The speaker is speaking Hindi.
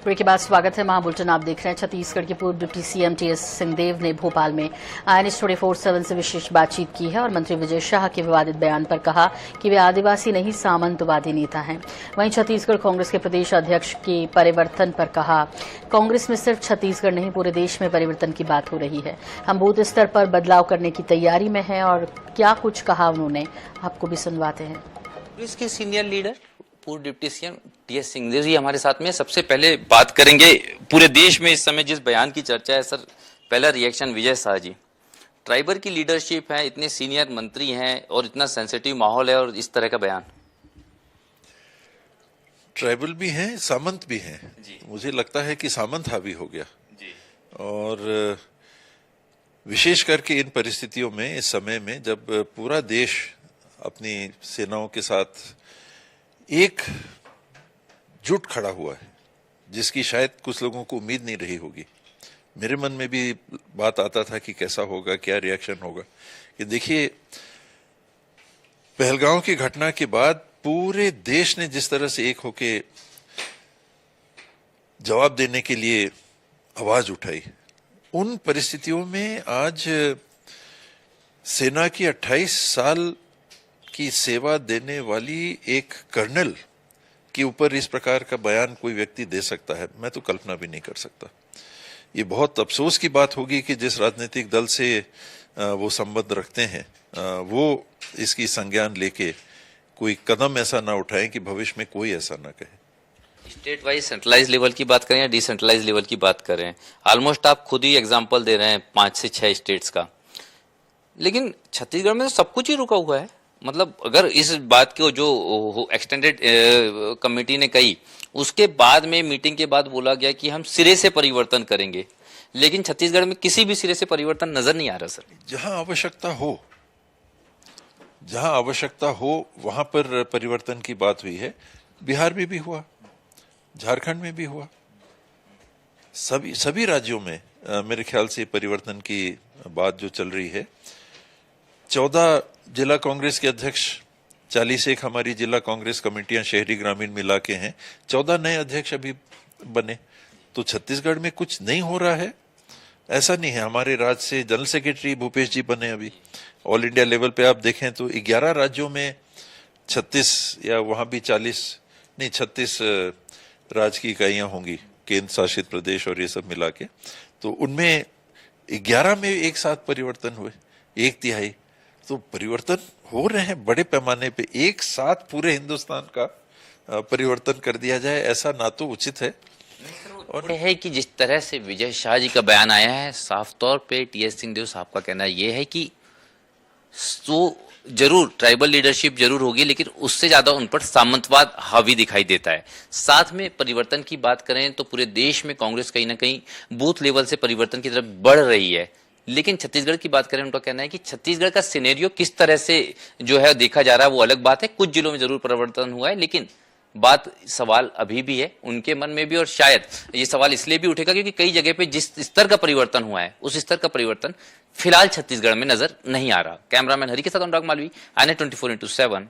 ब्रेक के बाद स्वागत है। महाबुलेटिन आप देख रहे हैं। छत्तीसगढ़ के पूर्व डिप्टी सीएम टीएस सिंहदेव ने भोपाल में IANS 24/7 से विशेष बातचीत की है और मंत्री विजय शाह के विवादित बयान पर कहा कि वे आदिवासी नहीं सामंतवादी नेता हैं। वहीं छत्तीसगढ़ कांग्रेस के प्रदेश अध्यक्ष के परिवर्तन पर कहा, कांग्रेस में सिर्फ छत्तीसगढ़ नहीं पूरे देश में परिवर्तन की बात हो रही है। हम बूथ स्तर पर बदलाव करने की तैयारी में हैं। और क्या कुछ कहा उन्होंने, आपको भी सुनवाते हैं। कांग्रेस के सीनियर लीडर पूर्व डिप्टी सीएम टीएस सिंहदेव जी हमारे साथ में। सबसे पहले बात करेंगे पूरे देश में इस समय जिस बयान की चर्चा है। सर, पहला रिएक्शन विजय शाह जी, ट्राइबल की लीडरशिप है, इतने सीनियर मंत्री हैं और इतना सेंसिटिव माहौल है और इस तरह का बयान। ट्राइबल भी हैं, सामंत भी हैं। मुझे लगता है कि सामंत हावी हो गया जी। और विशेष करके इन परिस्थितियों में, इस समय में जब पूरा देश अपनी सेनाओं के साथ एक जुट खड़ा हुआ है, जिसकी शायद कुछ लोगों को उम्मीद नहीं रही होगी। मेरे मन में भी बात आता था कि कैसा होगा, क्या रिएक्शन होगा। कि देखिए, पहलगांव की घटना के बाद पूरे देश ने जिस तरह से एक होके जवाब देने के लिए आवाज उठाई, उन परिस्थितियों में आज सेना की 28 साल की सेवा देने वाली एक कर्नल के ऊपर इस प्रकार का बयान कोई व्यक्ति दे सकता है, मैं तो कल्पना भी नहीं कर सकता। ये बहुत अफसोस की बात होगी कि जिस राजनीतिक दल से वो संबंध रखते हैं, वो इसकी संज्ञान लेके कोई कदम ऐसा ना उठाएं कि भविष्य में कोई ऐसा ना कहे। स्टेट वाइज सेंट्रलाइज लेवल की बात करें या डिसेंट्रलाइज लेवल की बात करें, ऑलमोस्ट आप खुद ही एग्जाम्पल दे रहे हैं 5 से 6 स्टेट्स का। लेकिन छत्तीसगढ़ में तो सब कुछ ही रुका हुआ है। मतलब अगर इस बात को जो एक्सटेंडेड कमेटी ने कही, उसके बाद में मीटिंग के बाद बोला गया कि हम सिरे से परिवर्तन करेंगे, लेकिन छत्तीसगढ़ में किसी भी सिरे से परिवर्तन नजर नहीं आ रहा। सर, जहां आवश्यकता हो वहां पर परिवर्तन की बात हुई है। बिहार में भी हुआ, झारखंड में भी हुआ, सभी राज्यों में मेरे ख्याल से परिवर्तन की बात जो चल रही है। 14 जिला कांग्रेस के अध्यक्ष, 41 हमारी जिला कांग्रेस कमेटियां शहरी ग्रामीण मिला के हैं, 14 नए अध्यक्ष अभी बने। तो छत्तीसगढ़ में कुछ नहीं हो रहा है ऐसा नहीं है। हमारे राज्य से जनरल सेक्रेटरी भूपेश जी बने अभी। ऑल इंडिया लेवल पे आप देखें तो 11 राज्यों में 36 या वहां भी 36 राज्य की इकाइयां होंगी, केंद्र शासित प्रदेश और ये सब मिला के। तो उनमें 11 में एक साथ परिवर्तन हुए, 1/3। तो परिवर्तन हो रहे हैं बड़े पैमाने पे। एक साथ पूरे हिंदुस्तान का परिवर्तन कर दिया जाए, ऐसा ना तो उचित है। और है कि जिस तरह से विजय शाह जी का बयान आया है, साफ तौर पे टीएस सिंहदेव साहब का कहना यह है कि तो जरूर ट्राइबल लीडरशिप जरूर होगी, लेकिन उससे ज्यादा उन पर सामंतवाद हावी दिखाई देता है। साथ में परिवर्तन की बात करें तो पूरे देश में कांग्रेस कहीं ना कहीं बूथ लेवल से परिवर्तन की तरफ बढ़ रही है। लेकिन छत्तीसगढ़ की बात करें, उनका कहना है कि छत्तीसगढ़ का सिनेरियो किस तरह से जो है देखा जा रहा है वो अलग बात है। कुछ जिलों में जरूर परिवर्तन हुआ है, लेकिन सवाल अभी भी है उनके मन में भी। और शायद ये सवाल इसलिए भी उठेगा क्योंकि कई जगह पे जिस स्तर का परिवर्तन हुआ है, उस स्तर का परिवर्तन फिलहाल छत्तीसगढ़ में नजर नहीं आ रहा। कैमरामैन हरि के साथ अनुराग मालवी, IANS 24/7